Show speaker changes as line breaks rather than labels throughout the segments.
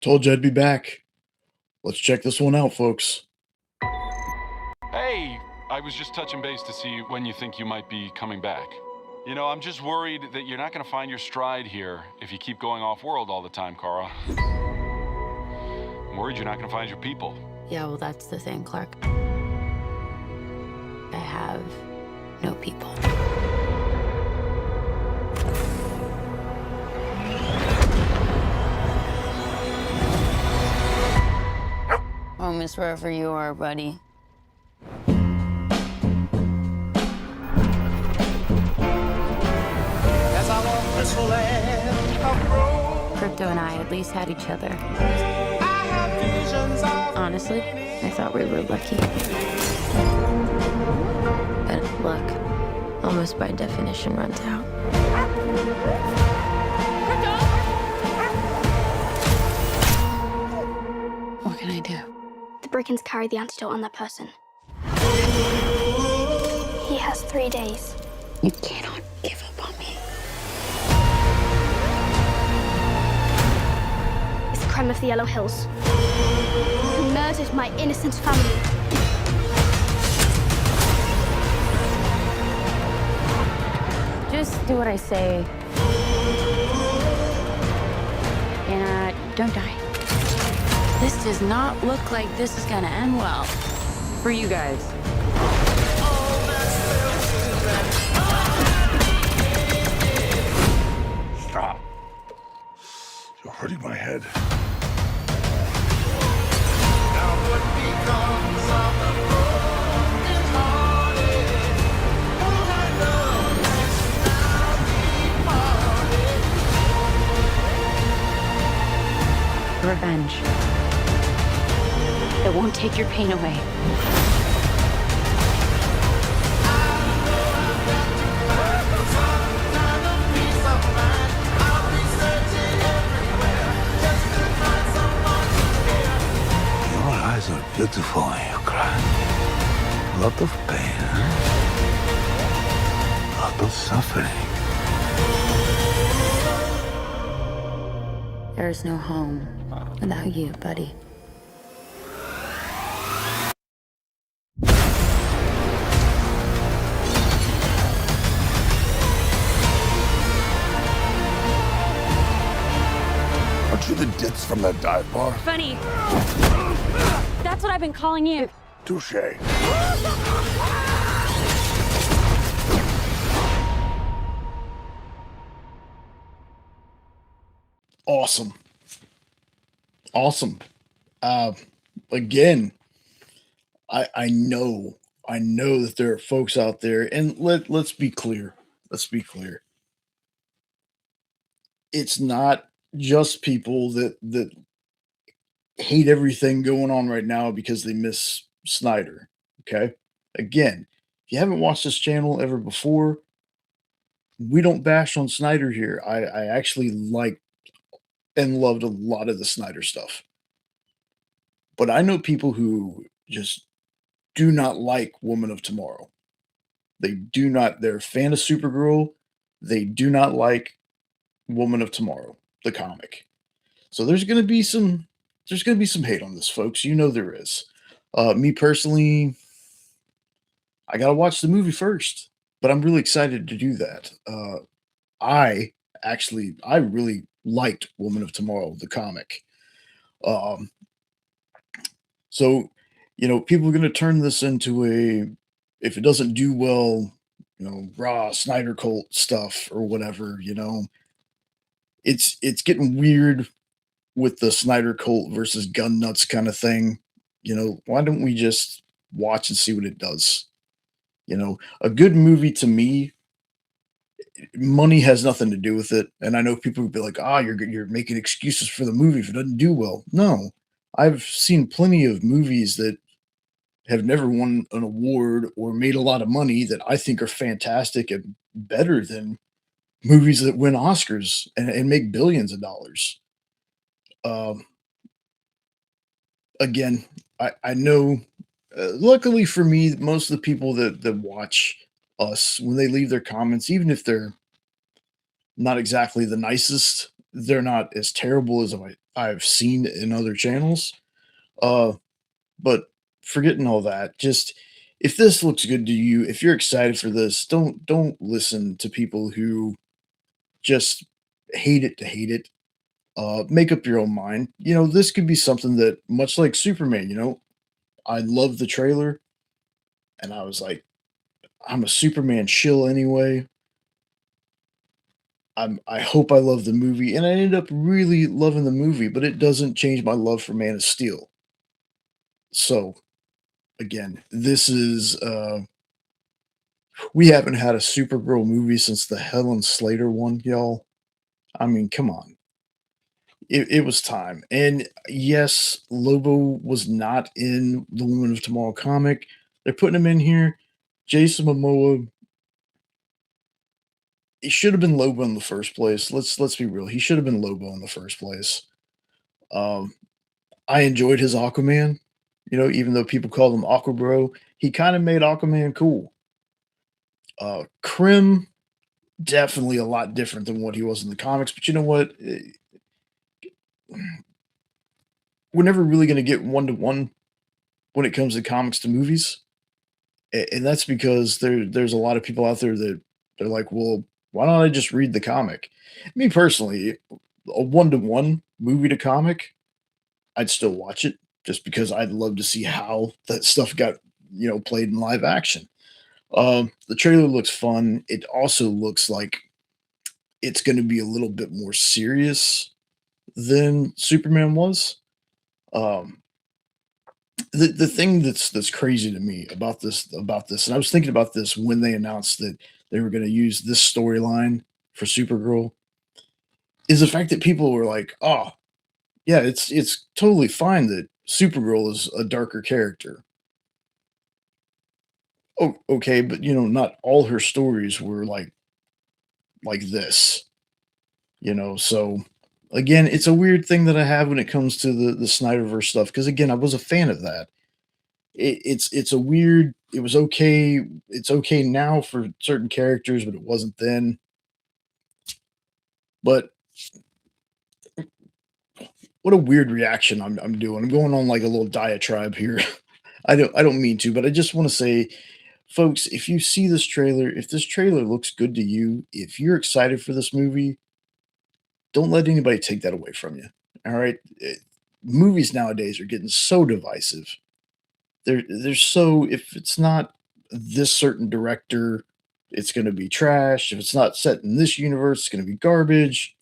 Told you I'd be back. Let's check this one out, folks.
Hey, I was just touching base to see when you think you might be coming back. You know, I'm just worried that you're not going to find your stride here if you keep going off-world all the time, Kara. I'm worried you're not going to find your people.
Yeah, well, that's the thing, Clark. I have no people. Home is wherever you are, buddy. Crypto and I at least had each other. Honestly, I thought we were lucky. But luck, almost by definition, runs out. What can I do?
The Brickens carry the antidote on that person. He has 3 days.
You cannot give up on me.
It's the crime of the Yellow Hills. He murdered my innocent family.
Just do what I say. And don't die. This does not look like this is gonna end well for you guys.
Stop. You're hurting my head.
Revenge. It won't take your pain away.
Your eyes are beautiful when you cry. A lot of pain, huh? A lot of suffering.
There is no home without you, buddy.
Aren't you the ditz from that dive bar?
Funny. That's what I've been calling you.
Touche.
Awesome. Awesome. Again, I know that there are folks out there, and let's be clear. Let's be clear. It's not just people that hate everything going on right now because they miss Snyder. Okay. Again, if you haven't watched this channel ever before, we don't bash on Snyder here. I actually liked and loved a lot of the Snyder stuff. But I know people who just do not like Woman of Tomorrow. They do not, they're a fan of Supergirl. They do not like Woman of Tomorrow, the comic. So there's gonna be some hate on this, folks. You know there is. Me personally, I gotta watch the movie first, but I'm really excited to do that. I really liked Woman of Tomorrow, the comic. Um, so, people are going to turn this into if it doesn't do well, raw Snyder cult stuff or whatever, it's getting weird with the Snyder cult versus gun nuts kind of thing. Why don't we just watch and see what it does? A good movie to me, money has nothing to do with it. And I know people would be like, you're making excuses for the movie if it doesn't do well. No, I've seen plenty of movies that have never won an award or made a lot of money that I think are fantastic and better than movies that win Oscars and make billions of dollars. Again, I know, luckily for me, most of the people that watch us, when they leave their comments, even if they're not exactly the nicest, they're not as terrible as I've seen in other channels. Uh, but forgetting all that, just if this looks good to you, if you're excited for this, don't listen to people who just hate it to hate it. Make up your own mind. This could be something that, much like Superman, I love the trailer, and I was like, I'm a Superman shill anyway. I hope I love the movie, and I ended up really loving the movie, but it doesn't change my love for Man of Steel. So again, this is we haven't had a Supergirl movie since the Helen Slater one, y'all. I mean, come on. It was time. And yes, Lobo was not in the Woman of Tomorrow comic. They're putting him in here. Jason Momoa, he should have been Lobo in the first place. Let's be real. He should have been Lobo in the first place. Um, I enjoyed his Aquaman. Even though people call him Aquabro, he kind of made Aquaman cool. Krim, definitely a lot different than what he was in the comics. But you know what? We're never really going to get one to one when it comes to comics to movies, and that's because there's a lot of people out there that they're like, well, why don't I just read the comic? Me personally, a one to one movie to comic, I'd still watch it just because I'd love to see how that stuff got played in live action. The trailer looks fun. It also looks like it's going to be a little bit more serious than Superman was. Um, the thing that's crazy to me about this, and I was thinking about this when they announced that they were going to use this storyline for Supergirl, is the fact that people were like, "Oh, yeah, it's totally fine that Supergirl is a darker character." Oh, okay, but not all her stories were like this. So again, it's a weird thing that I have when it comes to the Snyderverse stuff, because again, I was a fan of that. It's a weird. It was okay. It's okay now for certain characters, but it wasn't then. But what a weird reaction I'm doing. I'm going on like a little diatribe here. I don't mean to, but I just want to say, folks, if you see this trailer, if this trailer looks good to you, if you're excited for this movie, don't let anybody take that away from you. All right. Movies nowadays are getting so divisive. They're so, if it's not this certain director, it's going to be trash. If it's not set in this universe, it's going to be garbage.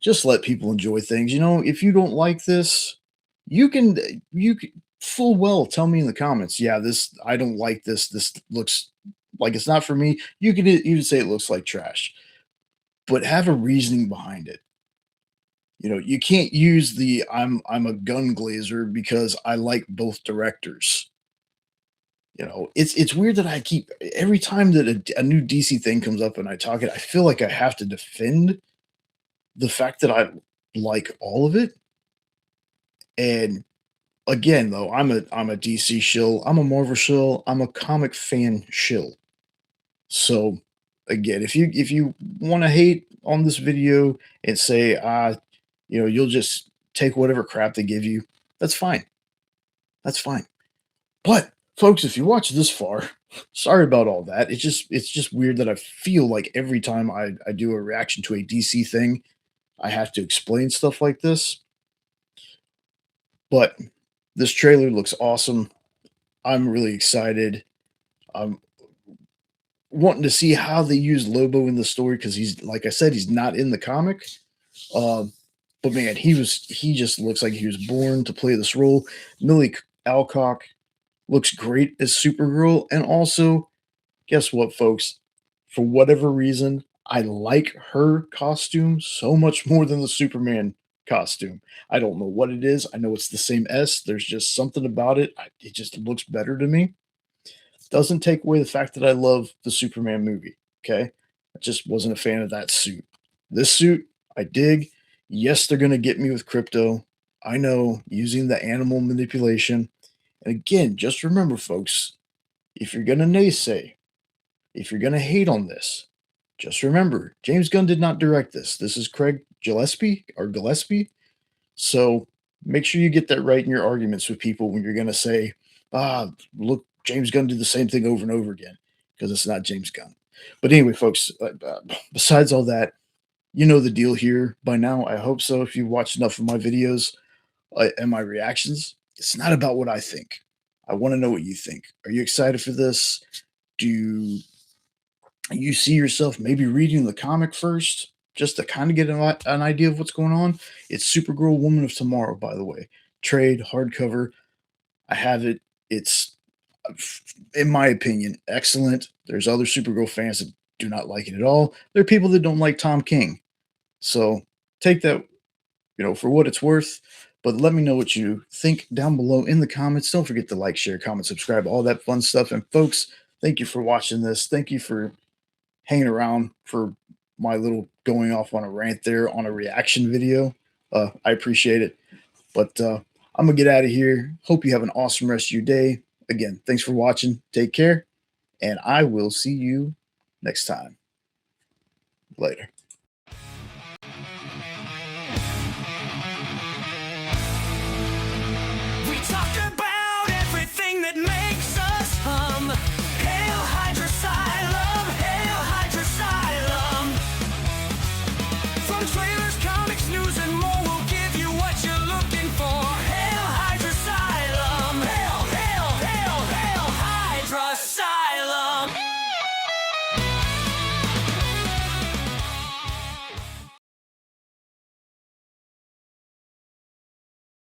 Just let people enjoy things. If you don't like this, you can full well tell me in the comments, yeah, this, I don't like this. This looks like it's not for me. You could even say it looks like trash, but have a reasoning behind it. You can't use the I'm a gun glazer because I like both directors. It's weird that I keep, every time that a new DC thing comes up and I talk it, I feel like I have to defend the fact that I like all of it. And again, though, I'm a DC shill, I'm a Marvel shill, I'm a comic fan shill. So again, if you want to hate on this video and say you'll just take whatever crap they give you, that's fine. That's fine. But folks, if you watch this far, sorry about all that. It's just weird that I feel like every time I do a reaction to a DC thing, I have to explain stuff like this. But this trailer looks awesome. I'm really excited. I'm wanting to see how they use Lobo in the story, because he's, like I said, he's not in the comic. Um, but man, he just looks like he was born to play this role. Millie Alcock looks great as Supergirl, and also, guess what, folks? For whatever reason, I like her costume so much more than the Superman costume. I don't know what it is. I know it's the same S. There's just something about it. It just looks better to me. Doesn't take away the fact that I love the Superman movie. Okay. I just wasn't a fan of that suit. This suit, I dig. Yes, they're going to get me with crypto. I know, using the animal manipulation. And again, just remember, folks, if you're going to naysay, if you're going to hate on this, just remember, James Gunn did not direct this. This is Craig Gillespie or Gillespie. So make sure you get that right in your arguments with people when you're going to say, look, James Gunn did the same thing over and over again, because it's not James Gunn. But anyway, folks, besides all that, you know the deal here by now. I hope so. If you've watched enough of my videos and my reactions, it's not about what I think. I want to know what you think. Are you excited for this? Do you see yourself maybe reading the comic first, just to kind of get an idea of what's going on? It's Supergirl Woman of Tomorrow, by the way. Trade, hardcover. I have it. It's, in my opinion, excellent. There's other Supergirl fans that do not like it at all. There are people that don't like Tom King. So take that, for what it's worth. But let me know what you think down below in the comments. Don't forget to like, share, comment, subscribe, all that fun stuff. And folks, thank you for watching this. Thank you for hanging around for my little going off on a rant there on a reaction video. I appreciate it. But I'm going to get out of here. Hope you have an awesome rest of your day. Again, thanks for watching. Take care. And I will see you next time. Later.